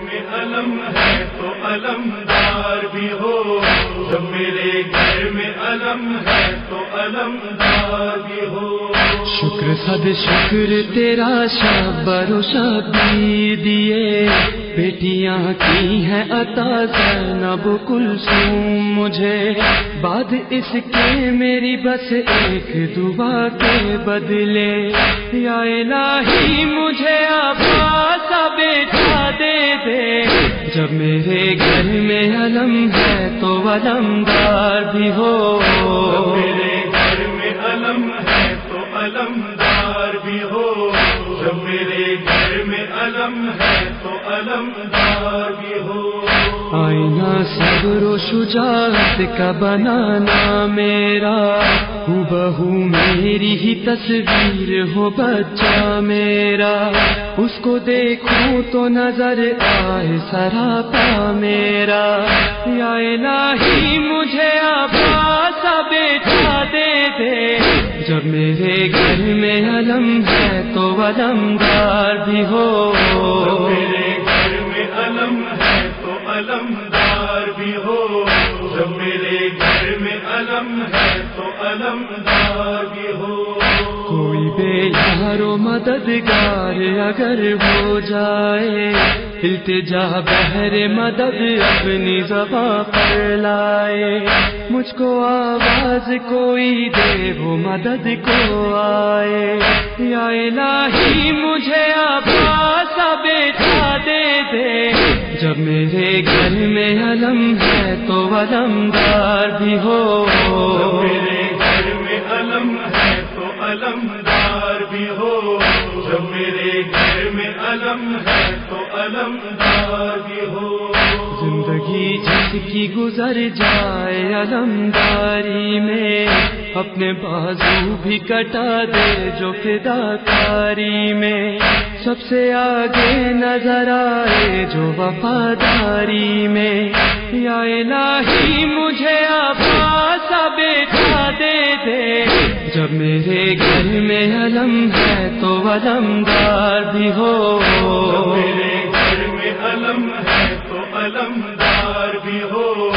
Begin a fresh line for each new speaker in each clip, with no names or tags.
میں علم ہے تو علمدار بھی ہو، جب میرے گھر میں علم ہے تو علمدار بھی ہو۔
شکر صد شکر تیرا شابر و شبی دیے، بیٹیاں کی ہیں عطا زینب کلثوم مجھے، بعد اس کے میری بس ایک دعا کے بدلے، یا الہی مجھے عباس کا بیٹا دے دے، جب میرے گھر میں علم ہے تو علمدار بھی ہو،
میرے گھر میں علم ہے تو علمدار بھی ہو، جب میرے گھر میں علم ہے تو علمدار بھی ہو۔
آئینہ صبر و شجاعت کا بنانا میرا، بہو میری ہی تصویر ہو بچہ میرا، اس کو دیکھوں تو نظر آئے سراپا میرا، یا الہی مجھے عباس کا بیٹا دے دے، جب میرے گھر میں علم ہے تو علمدار بھی ہو،
میرے گھر میں علم ہے تو علمدار بھی ہو، جب میرے گھر میں علم ہے تو علمدار بھی ہو۔
کوئی بے یار و مددگار اگر ہو جائے، التجا بہر مدد اپنی زباں پر لائے، مجھ کو آواز کوئی دے وہ مدد کو آئے، یا الہی مجھے عباس کا بیٹا دے دے، جب میرے گھر میں علم ہے تو علمدار بھی ہو،
میرے گھر میں علم ہے تو علمدار بھی ہو، جب میرے گھر میں علم ہے تو علمدار بھی ہو۔
زندگی جس کی گزر جائے علمداری میں، اپنے بازو بھی کٹا دے جو فداکاری میں، سب سے آگے نظر آئے جو وفاداری میں، یا الہی مجھے عباس کا بیٹا دے دے، جب میرے گھر میں علم ہے تو علمدار بھی ہو،
میرے گھر میں علم ہے تو علمدار بھی ہو،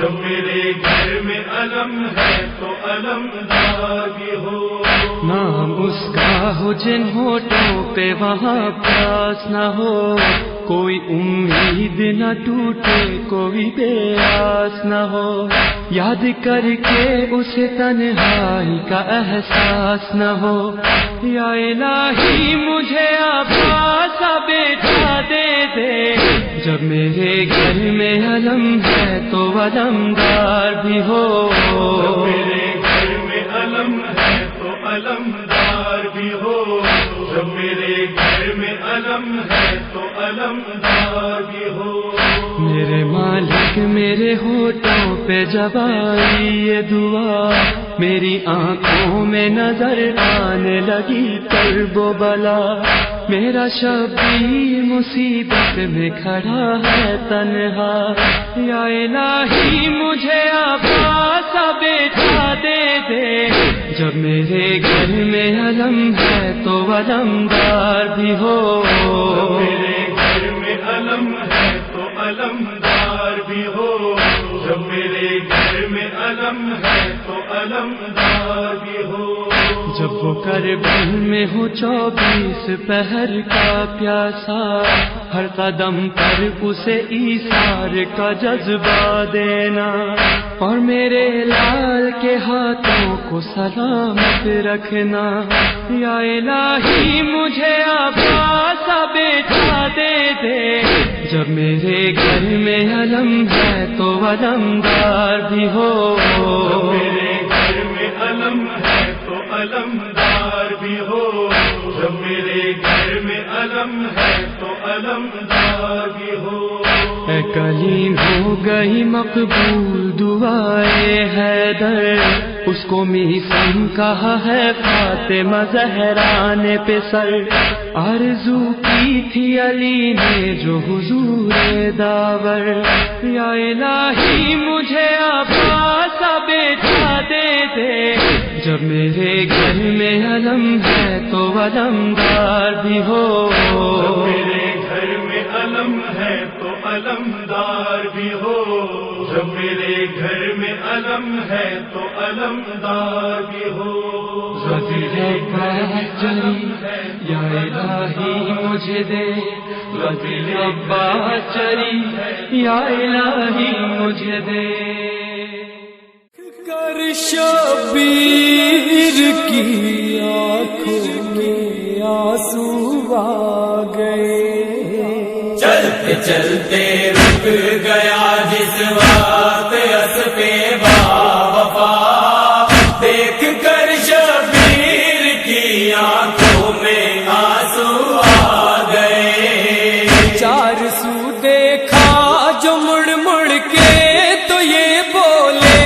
جب میرے گھر میں علم ہے تو علمدار بھی ہو۔
نام اس کا ہو جن ہونٹوں پہ وہاں پیاس نہ ہو، کوئی امید نہ ٹوٹے کوئی بے آس نہ ہو، یاد کر کے اسے تنہائی کا احساس نہ ہو، یا الہی مجھے عباس کا بیٹا دے دے، جب میرے گھر میں علم ہے تو علمدار بھی ہو،
میرے گھر میں علم ہے تو علمدار بھی ہو، جب میرے گھر میں علم ہے تو علمدار بھی ہو۔
میرے مالک میرے ہونٹوں پہ جب آئی یہ دعا، میری آنکھوں میں نظر آنے لگی کرب و بلا، میرا شبیر مصیبت میں کھڑا ہے تنہا، یا الہی مجھے عباس کا بیٹا دے دے، جب میرے گھر میں علم ہے تو علمدار بھی ہو،
میرے گھر میں علم ہے تو علمدار بھی ہو، جب میرے گھر میں علم ہے تو علمدار بھی ہو۔
جب وہ کربل میں ہو 24 پہر کا پیاسا، ہر قدم پر اسے ایثار کا جذبہ دینا، اور میرے لال کے ہاتھوں کو سلامت رکھنا، یا الہی مجھے عباس کا بیٹا دے دے، جب میرے گھر میں علم ہے تو علمدار بھی ہو،
میرے گھر میں علم ہے تو علمدار بھی ہو، جب میرے گھر میں علم ہے تو علمدار بھی ہو۔
اے کلیم ہو گئی مقبول دعائے حیدر، اس کو میثم کہا ہے فاطمہ زہرا نے پسر، آرزو کی تھی علی نے جو حضور داور، یا الہی مجھے عباس کا بیٹا دے دے، جب میرے گھر میں علم ہے تو علمدار بھی ہو،
میرے گھر میں علم علم ہے تو علمدار بھی ہو، جب میرے گھر میں علم ہے تو علمدار بھی ہو۔
وزیر چلی یا الہی مجھے دے، وزیر عباس چلی یا الہی مجھے دے۔ کر شبیر کی آنکھوں میں آنسو آ گئے،
چلتے چلتے رک گیا جس وقت اسب باوفا، دیکھ کر شبیر کی آنکھوں میں آنسو آ گئے۔
چار سو دیکھا جو مڑ مڑ کے تو یہ بولے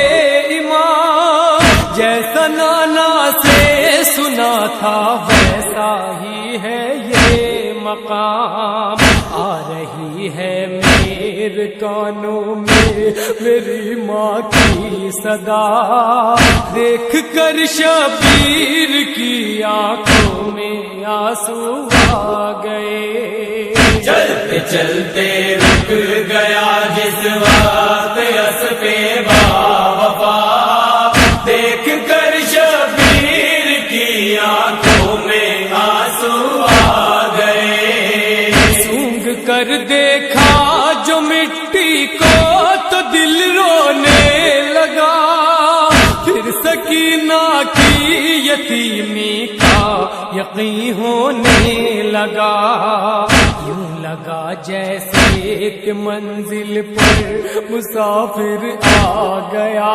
امام، جیسا نانا سے سنا تھا ویسا ہی ہے یہ مقام۔ آ رہی ہے میرے کانوں میں میری ماں کی صدا، دیکھ کر شبیر کی آنکھوں میں آنسو آ گئے۔
چلتے چلتے رک گیا جس وقت اسب باوفا، دیکھ کر شبیر کی آنکھوں میں آنسو آ گئے۔
سونگ کر دیکھا جو مٹی کو تو دل رونے لگا، پھر سکینہ کی یتیمی کا یقین ہونے لگا۔ یوں لگا جیسے ایک منزل پر مسافر آ گیا،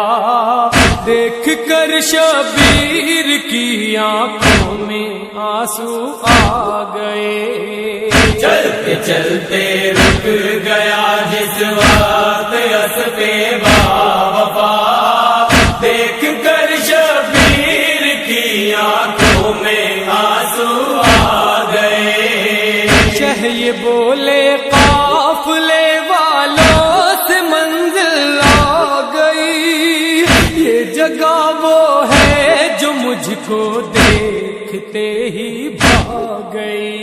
دیکھ کر شبیر کی آنکھوں میں آنسو آ گئے۔
چلتے چلتے رک گیا جس وقت اسب باوفا، دیکھ کر شبیر کی آنکھوں میں آنسو آ گئے۔
شہ یہ بولے قافلے والوں سے منزل آ گئی، یہ جگہ وہ ہے جو مجھ کو دیکھتے ہی بھاگ گئی۔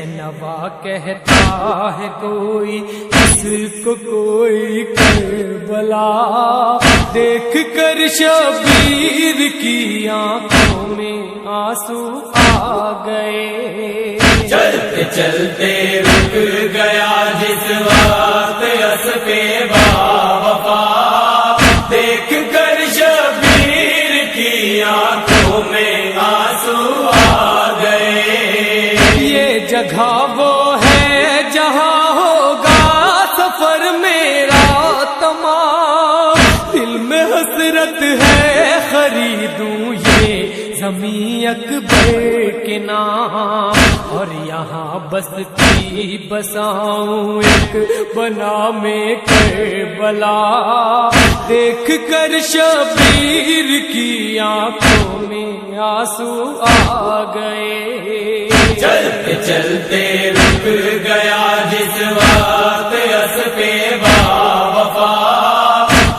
نوا کہتا ہے کوئی اس کو کوئی کربلا، دیکھ کر شبیر کی آنکھوں میں آنسو آ گئے۔
چلتے چلتے رک گیا جس وقت اسب باوفا، دیکھ کر شبیر کی آنکھوں میں آنسو آ گئے۔
یہ جگہ وہ ہے جہاں ہوگا سفر میرا تمام، دل میں حسرت ہے خریدوں یہ زمین اکبر کے نام، اور یہاں بستی بساؤں ایک بنا میں کربلا، دیکھ کر شبیر کی آنکھوں میں آنسو آ گئے۔
چلتے چلتے رک گیا جس وقت اسب باوفا،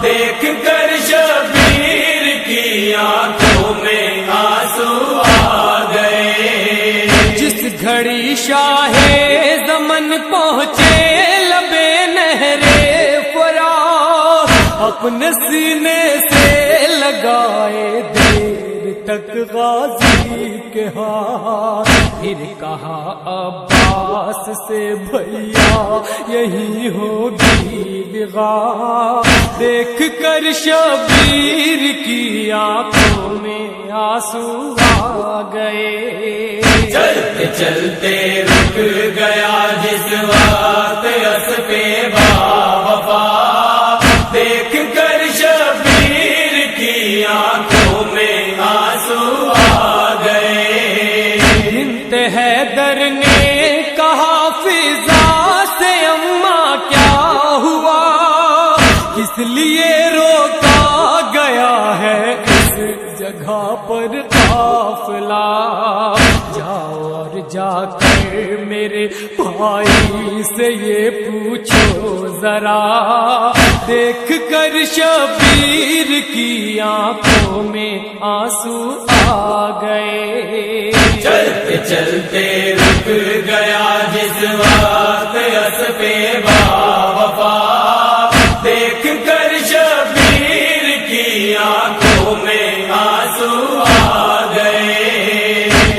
دیکھ کر شبیر کی آنکھوں میں آنسو آ گئے۔
جس گھڑی شاہ زمن پہنچے لبے نہر فرات، اپنے سینے سے لگائے دیر تک غازی کے ہاتھ، پھر کہا عباس سے بھیا یہی ہوگی بغا، دیکھ کر شبیر کی آنکھوں میں آنسو آ گئے۔
چلتے چلتے رک گیا جس وقت اسب باوفا، دیکھ کر شبیر کی آنکھوں میں آنسو آ گئے۔
بنت حیدر نے کہا فضا سے اماں کیا ہوا، کس لیے روکا گیا ہے اس جگہ پر قافلہ، جاؤ اور جا کر میرے بھائی سے یہ پوچھو ذرا، دیکھ کر شبیر کی آنکھوں میں آنسو آ گئے۔
چلتے چلتے رک گیا جس وقت پہ باوفا دیکھ کر شبیر کی آنکھوں میں آنسو آ گئے.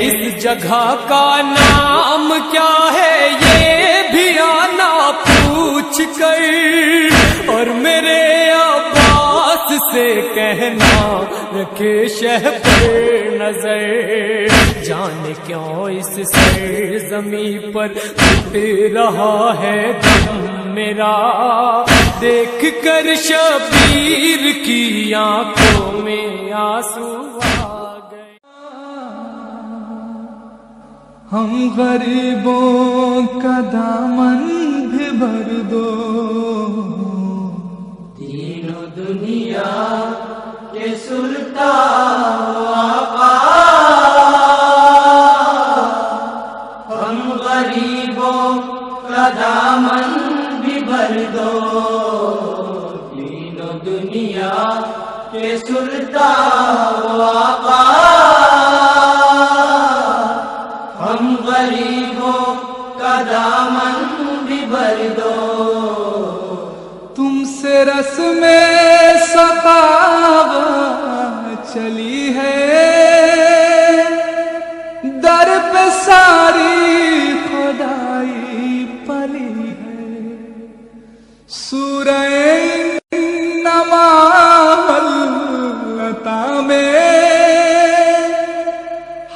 اس جگہ کا نام کیا ہے یہ بھی آنا پوچھ کر، اور میرے عباس سے کہنا رکھے شہ پر نظر. جانے کیوں اس سرزمین پر ٹوٹ رہا ہے دم میرا، دیکھ کر شبیر کی آنکھوں میں آنسو آ گئے.
ہم غریبوں کا دامن بھی بھر دو،
تینوں دنیا کے سلطان آقا. ہم غریبوں کا دامن بھی بھر دو، تینوں دنیا کے سلطان آقا. ہم غریبوں کا دامن بھی بھر دو.
تم سے رسم سخاوت چلی ہے، در پہ ساری خدائی پلی ہے. سورہ نمل عطا میں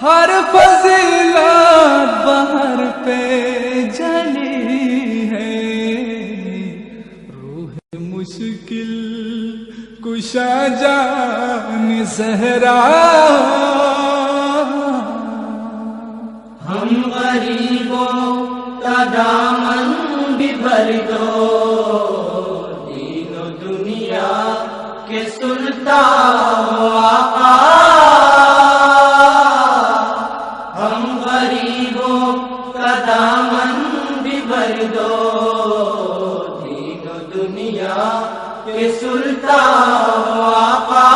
ہر فضیلت بہر پہ جلی ہے. روح مشکل کشا جان زہرا،
ہم غریبوں کا دامن بھی بھر دو، تینوں دنیا کے سلطان آقا. ہم غریبوں کا دامن بھی بھر دو، تینوں دنیا کے سلطان آقا.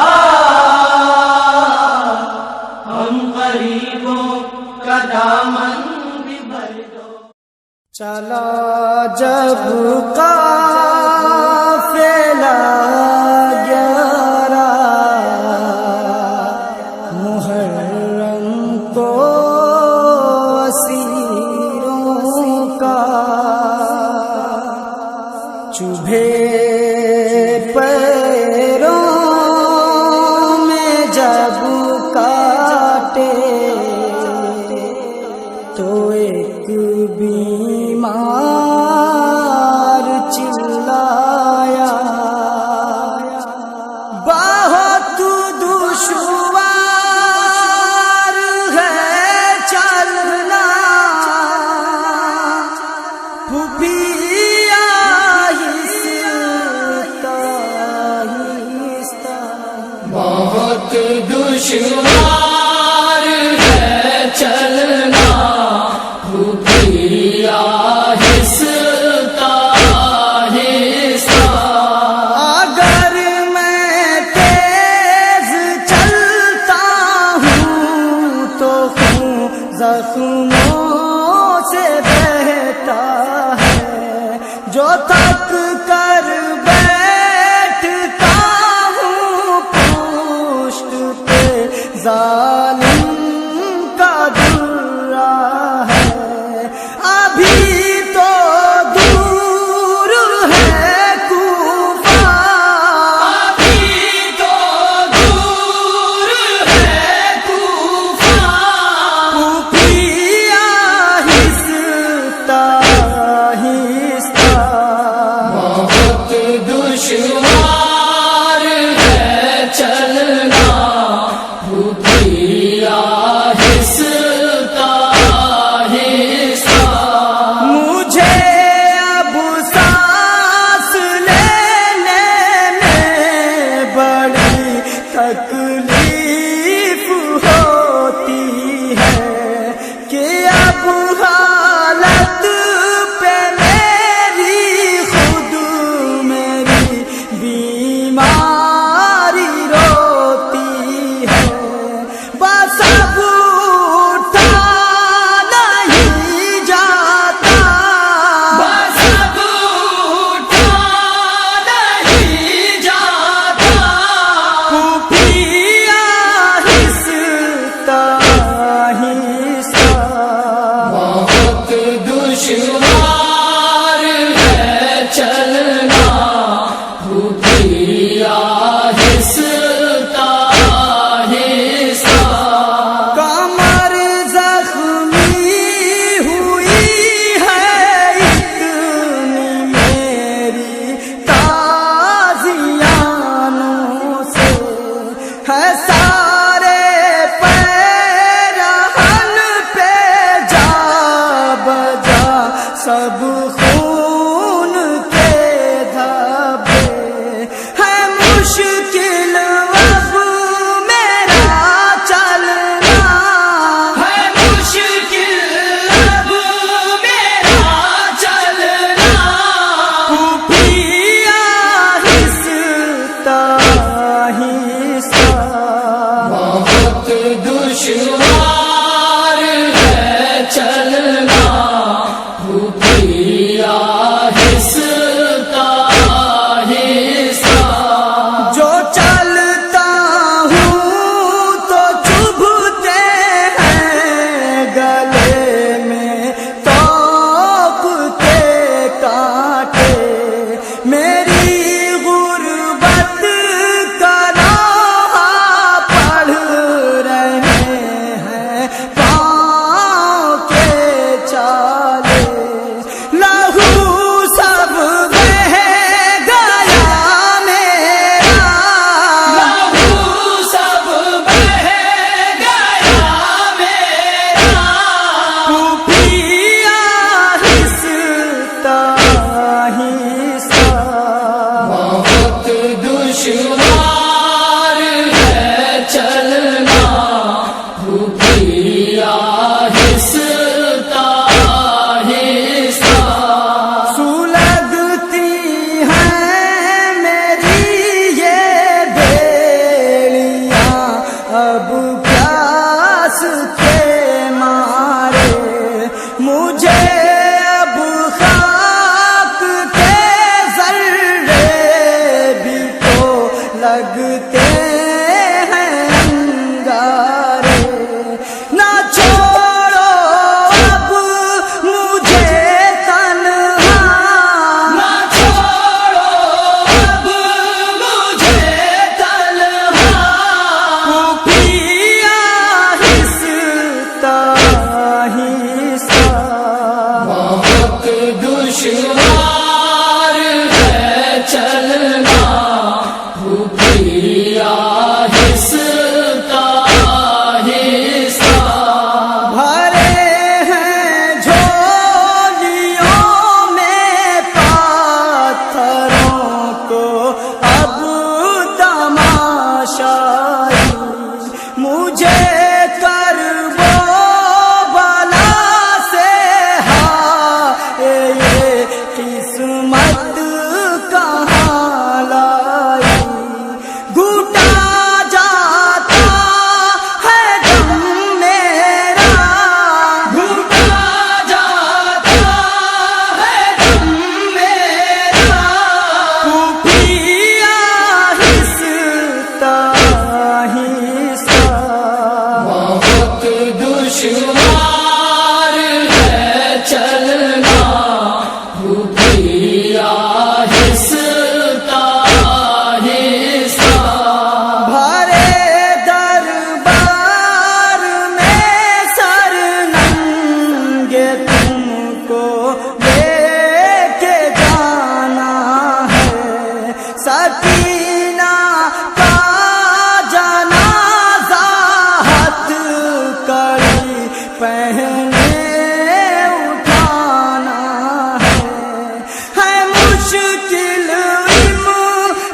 ہم غریبوں کا دامن بھی بھر دو.
چلا جب قافلہ گیارہ محرم کو اسیروں کا، چبھے پیروں میں جب کاٹے تو ایک بیمار چلایا، بہت دشوار ہے چلنا، پھوپھی آہستہ آہستہ،
بہت دشوار ہے چلنا، پھوپھی آہستہ آہستہ.
اگر میں تیز چلتا ہوں تو خون زخموں سے بہتا ہے، جو تک کر بیٹھتا ہوں پشت پہ ظالم کا درہ ہے. ابھی تو دور ہے کوفہ،
ابھی تو دور ہے کوفہ.
پھوپھی آہستہ آہستہ، خون کے دھبے ہے مشکل اب میرا چلنا ہے مشکل اب میرا چلنا پھوپھیا آہستہ آہستہ بہت دشوار ہے چلنا پھوپھیا آہستہ آہستہ جو چلتا ہوں تو چبھتے ہیں گلے میں توق کے کانٹے میری غربت کا لوحہ پڑھ رہے ہیں پاؤں کے چالے لہو سب بہہ گیا میرا لہو سب بہہ گیا میرا پھوپھیا آہستہ آہستہ بہت دشوار ہے چلنا پھوپھیا آہستہ آہستہ سلگتی ہیں میری یہ بیڑیاں اب پیاس کے مارے مجھے اب خاک کے ذرے بھی تو لگتے ہیں انگارے نہ چھوڑو اب مجھے تنہا نہ چھوڑو اب مجھے تنہا پھوپھیا آہستہ آہستہ بہت دشوار ہے چلنا پھوپھیا آہستہ آہستہ بھرے ہیں جھولیوں میں پاتھروں کو اب تماشائی مجھے کرب و بلا سے ہائے یہ قسمت کہاں لائی گھٹا جاتا ہے دم میرا گھٹا جاتا ہے دم میرا پھوپھیا آہستہ آہستہ بہت دشوار ہے چلنا پھوپھیا آہستہ آہستہ بھرے دربار میں سر ننگے تم کو لے کے جانا ہے سکینہ کا جنازہ ہاتھ کڑی پہنے اٹھانا ہے مشکل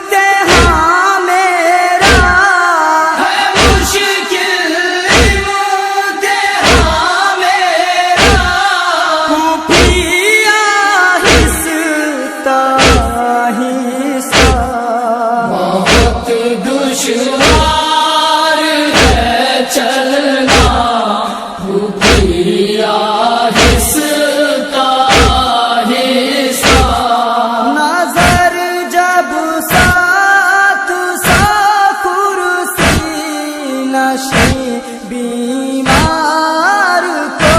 امتحان میرا ہے مشکل امتحان میرا پھوپھیا آہستہ آہستہ بہت دشوار ہے چلنا پھوپھیا آہستہ آہستہ نظر جب ساتھ سا کرسی نشیں بیمار کو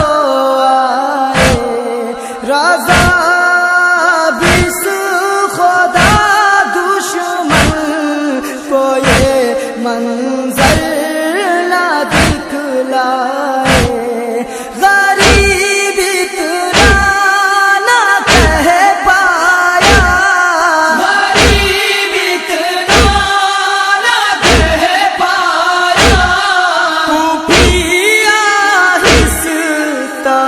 آئے رضا بس خدا دشمن کو یہ منظر نہ دکھلائے غریب اتنا نہ کہہ پایا غریب اتنا نہ کہہ پایا پھوپھیا آہستہ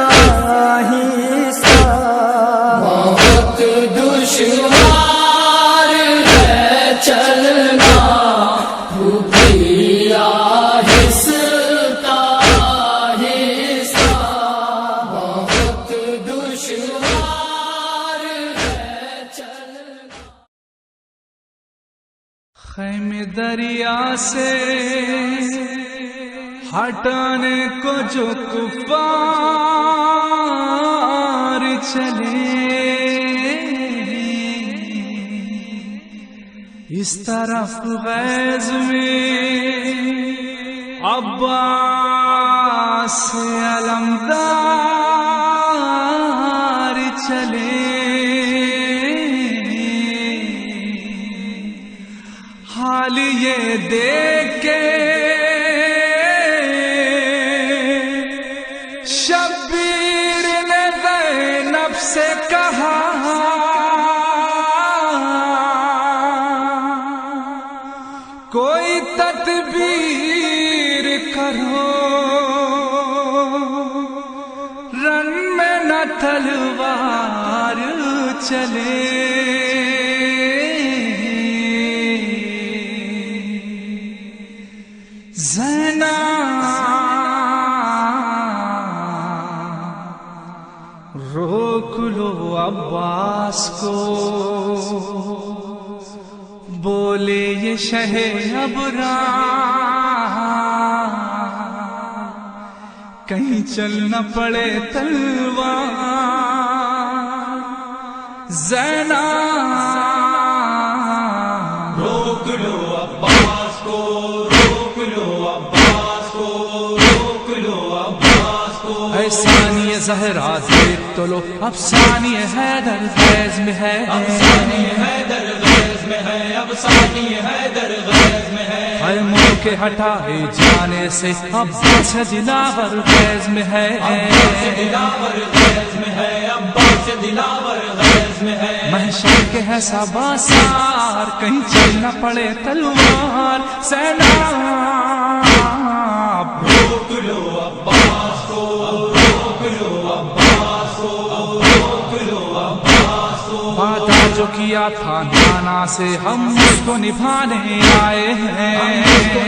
آہستہ بہت دشوار ہے چلنا بھوکی آہستہ آہستہ بہت دشوار ہے چلنا.
خیمے دریا سے ہٹانے کو جو کفار چلے اس طرف غیظ میں عباس علمدار چلے حال یہ دیکھ کے شبیر نے زینب سے کہا کوئی تدبیر کرو رن میں نہ تلوار چلے روک لو عباس کو بولے یہ شہ ابرار کہیں چل نہ پڑے تلوار زینب
روک لو عباس کو روک لو عباس کو روک لو عباس کو.
اے ثانی زہرا دیکھ تو لو اب ثانی حیدر غیظ میں ہے
اب ثانی حیدر غیظ میں ہے اب ثانی حیدر غیظ میں ہے.
ہر منہ کے ہٹائے جانے سے عباس دلاور غیظ میں ہے
عباس دلاور غیظ میں ہے عباس دلاور غیظ میں ہے.
محشر کے ہے سباسار کہیں چل نہ پڑے تلوار زینب
روک لو عباس کو روک لو عباس کو روک لو عباس کو.
وعدہ جو کیا تھا نانا سے ہم اس کو نبھانے آئے ہیں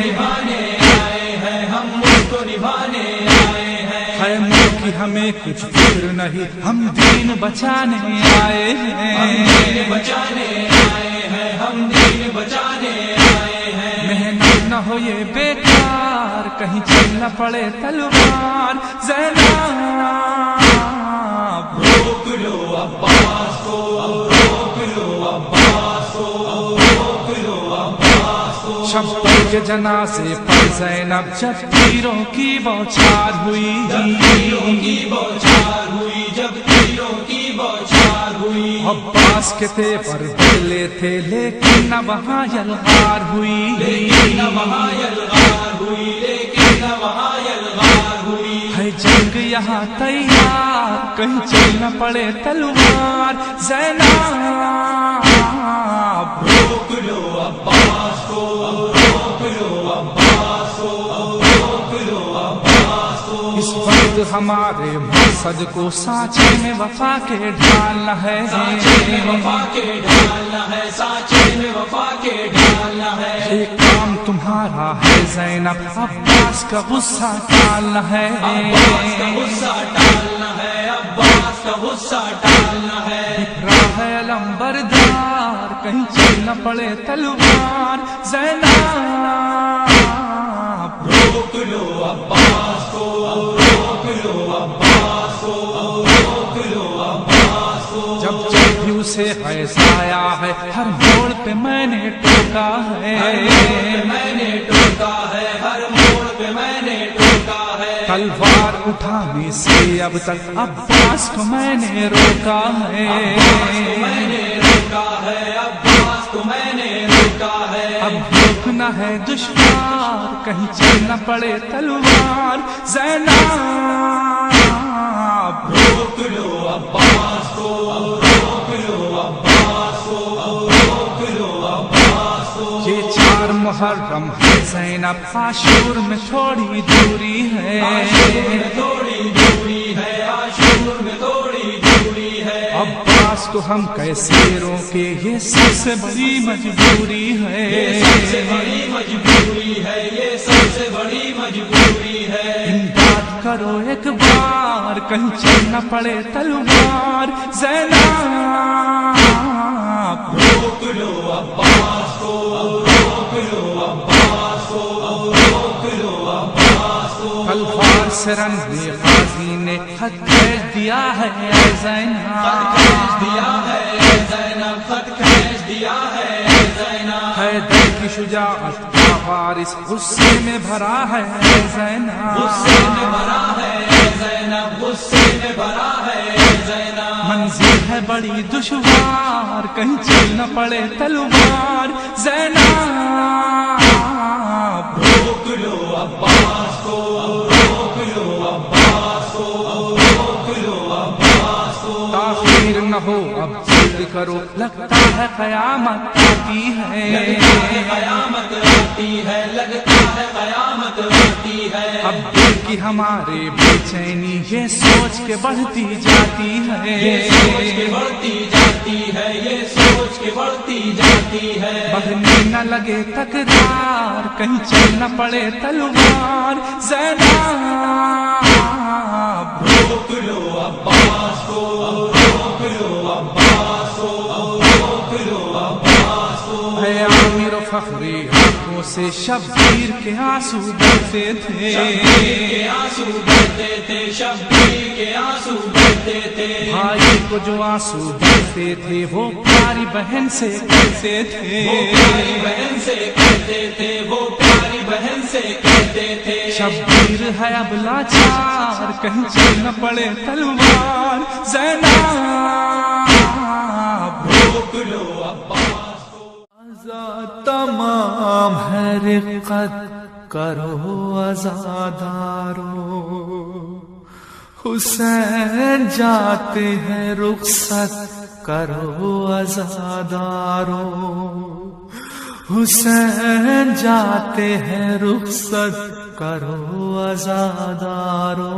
نبھانے آئے ہیں ہم اس کو نبھانے آئے ہیں.
ہے ملک کی ہمیں کچھ فکر نہیں ہم دین بچانے آئے ہیں
ہم دین بچانے آئے ہیں ہم دین بچانے آئے ہیں.
محنت نہ ہو یہ بیکار کہیں چل نہ پڑے تلوار زینب
روک لو عباس کو روک لو عباس کو روک لو عباس کو.
چھپر کے جنازے پر زینب جب تیروں کی بوچھار ہوئی
تیروں کی بوچھار ہوئی جب تیروں کی بوچھار ہوئی.
عباس کے تیور بدلے تھے لیکن نہ وہاں یلغار ہوئی
لیکن نہ وہاں یلغار ہوئی لیکن نہ وہاں یلغار ہوئی.
ہے جنگ یہاں تیار کہیں چل نہ پڑے تلوار زینب
روک لو عباس کو روک لو عباس کو روک لو عباس کو.
اس وقت ہمارے مقصد کو سانچے میں وفا کے ڈھالنا ہے
سانچے میں وفا کے ڈھالنا ہے سانچے میں وفا کے ڈھالنا ہے.
ایک کام تمہارا ہے زینب عباس کا غصہ ٹالنا ہے
عباس کا غصہ ٹالنا ہے عباس کا غصہ ٹالنا ہے.
راہ علمبردار کہیں چل نہ پڑے تلوار زینب
روک لو عباس کو روک لو عباس کو روک لو عباس کو.
جب جب بھی اسے فیض آیا ہے ہر موڑ پہ میں نے ٹوکا ہے
میں نے ٹوکا ہے ہر موڑ پہ میں نے ٹوکا ہے.
تلوار اٹھانے سے اب تک عباس کو میں نے روکا ہے
میں نے روکا ہے عباس کو میں نے روکا ہے.
اب روکنا ہے دشوار کہیں چل نہ پڑے تلوار زینب
روک لو عباس کو روک لو عباس کو روک لو عباس کو.
یہ 4 محرم ہے زینب عاشور میں تھوڑی دوری ہے
عاشور میں تھوڑی دوری ہے عاشور میں تھوڑی دوری ہے.
عباس عباس کو ہم کیسے روکے، یہ سب سے بڑی مجبوری ہے،
سب سے بڑی مجبوری ہے، یہ سب سے بڑی مجبوری ہے۔
امداد کرو ایک بار، کہیں چل نہ پڑے تلوار، زینب
روک لو عباس کو، روک لو عباس کو، روک لو عباس کو۔
تلوار سے رنگ غازی نے خط کھینچ دیا ہے اے زینب،
خط کھینچ دیا ہے اے زینب، خط کھینچ دیا ہے اے زینب۔
حیدر کی شجاعت کا وارث غصے میں بھرا ہے اے زینب،
غصے میں بھرا ہے اے زینب، غصے میں بھرا ہے اے زینب۔
منزل ہے بڑی دشوار، کہیں چل نہ پڑے تلوار، زینب
روک لو عباس کو، روک لو عباس کو، روک لو عباس کو۔
تاخیر نہ ہو اب جلد کرو، لگتا ہے قیامت آتی ہے،
قیامت آتی ہے، لگتا ہے قیامت آتی ہے۔
اب دل کی ہمارے بے چینی یہ سوچ کے بڑھتی جاتی ہے،
یہ سوچ کے بڑھتی جاتی ہے، یہ سوچ کے بڑھتی جاتی ہے۔
بڑھنے نہ لگے تکرار، کہیں چل نہ پڑے تلوار، زینب
روک لو عباس کو، روک لو عباس کو، روک لو عباس کو۔
اے عامر و فخری آنکھوں سے شبیر کے آنسو بہتے تھے،
شبیر کے آنسو بہتے تھے، شبیر کے آنسو بہتے تھے۔
بھائی کو جو آنسو بہتے تھے وہ پیاری بہن سے کہتے تھے،
وہ پیاری بہن سے کہتے تھے، وہ پیاری بہن سے کہتے تھے۔
شبیر ہے اب لاچار، کہیں چل نہ پڑے تلوار، زینب
روک لو عباس کو۔
تمام ہے رقت کرو عزادارو، حسین جاتے ہیں رخصت کرو عزادارو، حسین جاتے ہیں رخصت کرو عزادارو۔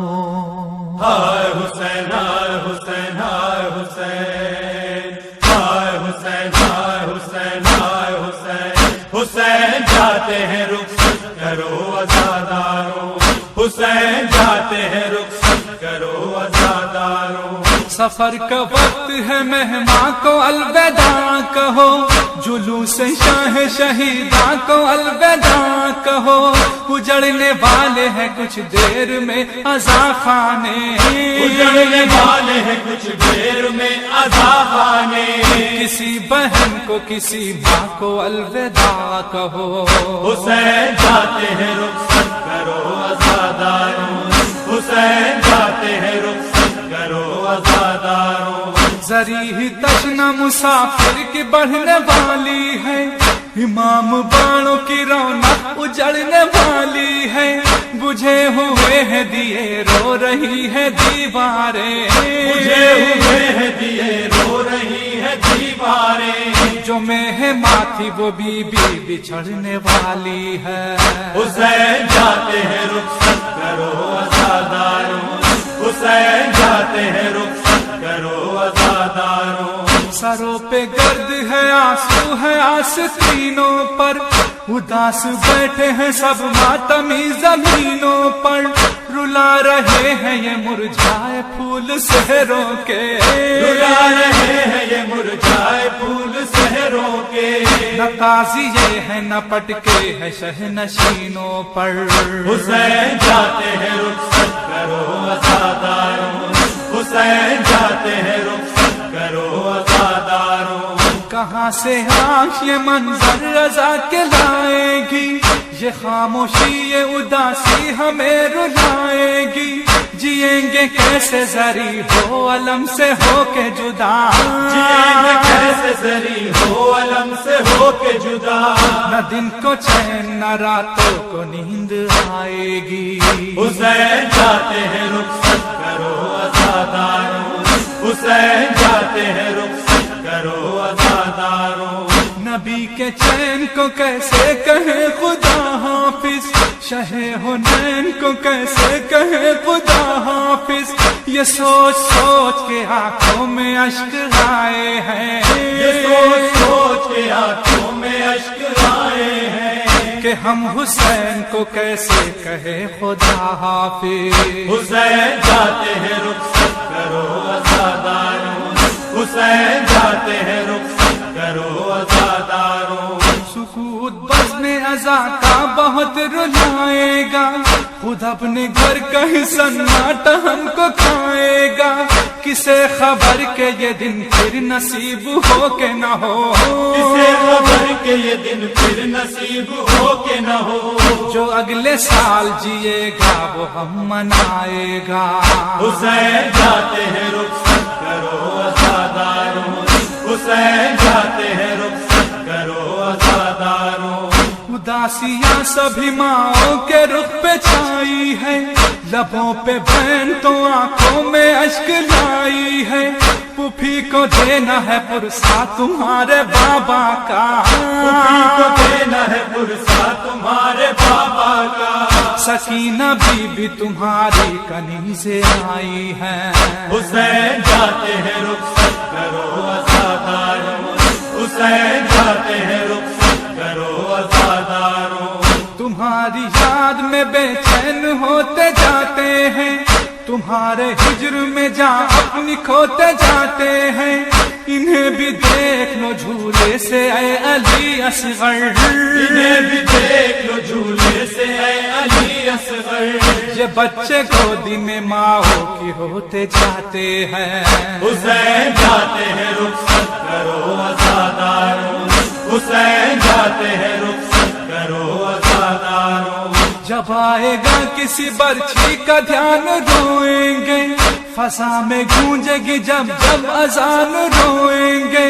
ہائے حسین، ہائے حسین، ہائے حسین، ہائے حسین، ہائے حسین، ہائے حسین۔ حسین جاتے ہیں رخصت کرو عزادارو، حسین جاتے ہیں رخصت کرو عزادارو۔
سفر کا وقت ہے مہمان کو الوداع کہو، جلوس شاہ شہیداں کو الوداع کہو، اجڑنے والے ہیں کچھ دیر میں عزا خانے،
اجڑنے والے ہیں کچھ دیر میں عزا خانے۔
کسی بہن کو کسی ماں کو الوداع کہو،
حسین جاتے ہیں رخصت کرو عزادارو، حسین جاتے ہیں رخصت کرو عزادارو۔
زریح تشنا مسافر کی بڑھنے والی ہے، امام باڑوں کی رونق اجڑنے والی ہے، بجھے ہوئے ہیں دیے رو رہی ہے دیواریں،
مجھے ہوئے ہیں دیے رو رہی ہے دیواریں۔
جو مہماں تھی وہ بی بی بچھڑنے والی ہے،
حسین جاتے ہیں رخصت کرو عزادارو، حسین جاتے ہیں رخصت کرو عزادارو۔
سروں پہ گرد ہے آنسو ہے آستینوں پر، اداس بیٹھے ہیں سب ماتمی زمینوں پر، رلا رہے ہیں یہ مرجھائے پھول صحروں کے،
رلا رہے ہیں یہ مرجھائے پھول صحروں کے۔
نہ تازیے ہیں نہ پٹکے ہے شہ نشینوں پر،
حسین جاتے ہیں رخصت کرو عزادارو، حسین جاتے ہیں رخصت کرو عزادارو۔
کہاں سے آنکھ یہ منظر رضا کے لائے گی، یہ خاموشی یہ اداسی ہمیں رلائے گی، جئیں گے کیسے زری ہو علم سے ہو کے جدا،
جئیں گے کیسے زری ہو علم سے ہو کے جدا،
نہ دن کو چین نہ راتوں کو نیند آئے گی۔
حسین جاتے ہیں رخصت کرو عزادارو، حسین جاتے ہیں رخصت کرو عزادارو۔
نبی کے چین کو کیسے کہے خدا حافظ، شہ حنین کو کیسے کہے خدا حافظ، یہ یہ سوچ سوچ کے آنکھوں میں اشک آئے ہیں،
یہ سوچ سوچ کے آنکھوں میں اشک آئے ہیں
کہ ہم حسین کو کیسے کہے خدا حافظ۔
حسین جاتے ہیں رخصت کرو عزاداروں، حسین جاتے ہیں رخصت کرو عزاداروں۔
سکوت بزم ازا کا بہت رلائے گا، خود اپنے گھر کا ہی سناٹا ہم کو کھائے گا، کسے خبر کہ یہ دن پھر نصیب ہو کہ نہ ہو،
کسے خبر کہ یہ دن پھر نصیب ہو کہ نہ ہو۔
جو اگلے سال جیے گا وہ ہم منائے گا۔
حسین جاتے ہیں رخصت کرو عزاداروں، حسین جاتے ہیں رخصت کرو عزاداروں۔
اداسیاں سبھی ماؤں کے رخ پہ چھائی ہے، لبوں پہ بہن تو آنکھوں میں اشک لائی ہے، پھوپھی کو دینا ہے پرسا تمہارے بابا کا،
پھوپھی کو دینا ہے پرسا تمہارے بابا کا۔
سکینہ بی بی تمہاری کنی سے آئی ہے۔
حسین جاتے ہیں رخصت کرو عزاداروں، حسین جاتے ہیں رخصت کرو عزاداروں۔
تمہاری یاد میں بے چین ہوتے جاتے ہیں، تمہارے ہجر میں جان اپنی کھوتے جاتے ہیں، انہیں بھی دیکھ لو جھولے سے اے علی اصغر،
انہیں بھی دیکھ لو جھولے سے اے علی اصغر۔
یہ بچے گودی میں ماں کی ہوتے جاتے ہیں۔
حسین جاتے ہیں رخصت کرو عزاداروں، حسین جاتے ہیں رخصت کرو عزاداروں۔
جب آئے گا کسی برچھی کا دھیان روئیں گے، فضا میں گونجے گی جب جب اذان روئیں گے،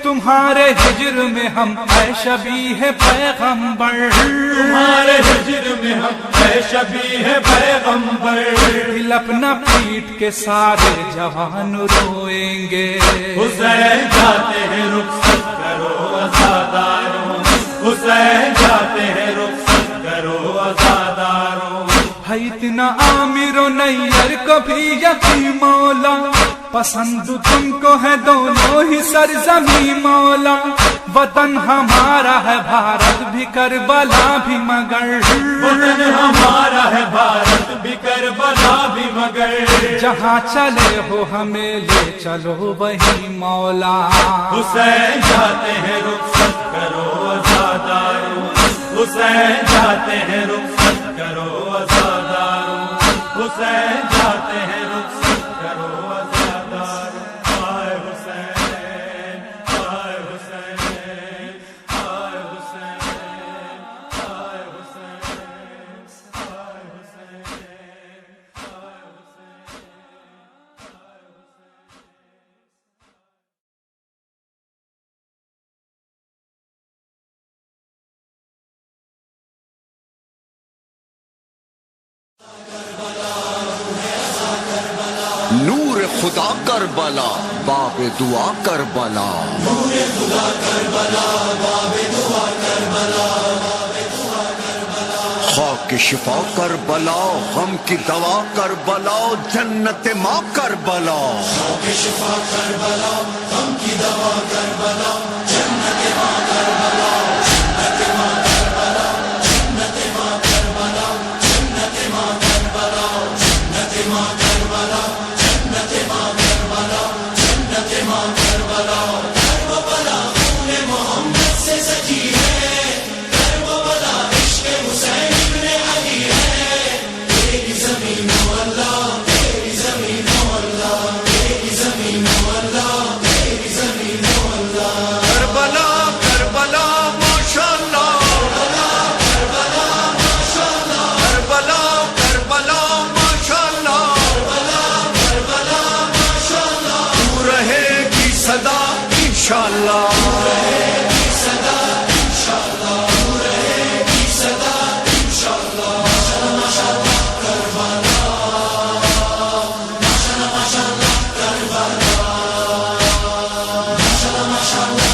تمہارے ہجر میں ہم اے شبیہ پیغمبر،
تمہارے ہجر میں ہم اے شبیہ پیغمبر۔
دل اپنا پیٹ کے سارے جوان روئیں گے۔
حسین جاتے ہیں رخصت کرو عزاداروں، حسین جاتے ہیں رخصت کرو عزاداروں۔
ہے اتنا عامر و نیر کو بھی یقین مولا، پسند تم کو ہے دونوں ہی سرزمین مولا، وطن ہمارا ہے بھارت بھی کربلا بھی مگر،
وطن ہمارا ہے بھارت بھی کربلا بھی مگر۔
جہاں چلے ہو ہمیں لے چلو وہی مولا۔
حسین جاتے ہیں رخصت کرو عزاداروں، حسین جاتے ہیں رخصت کرو عزاداروں، حسین جاتے ہیں رخصت کرو عزاداروں۔ آئے حسین، آئے حسین، آئے حسین، آئے حسین، آئے حسین، آئے حسین۔
نور خدا کربلا باب دعا کربلا، نور خدا کربلا باب دعا کربلا، خاک شفا کربلا غم کی دوا کربلا جنت ماں کربلا، خاک شفا کربلا غم کی دوا کربلا جنت ماں کربلا، جنت ماں کربلا، جنت ماں کربلا، جنت ماں کربلا، جنت ماں کربلا، جنت ماں کربلا، جنت ماں کربلا۔ کربلا خون محمد سے سجی ہے، کربلا عشق حسین ابن علی ہے، تیری زمین اللہ، تیری زمین اللہ، تیری زمین اللہ، تیری زمین اللہ۔ کربلا کربلا ماشاءاللہ، کربلا ماشاءاللہ، کربلا کربلا ماشاءاللہ، کربلا ماشاءاللہ، تو رہے گی صدا انشاءاللہ، تو رہے گی صدا انشاءاللہ، تو رہے گی صدا انشاءاللہ۔ ماشاءاللہ کربلا، ماشاءاللہ ماشاءاللہ کربلا، ماشاءاللہ ماشاءاللہ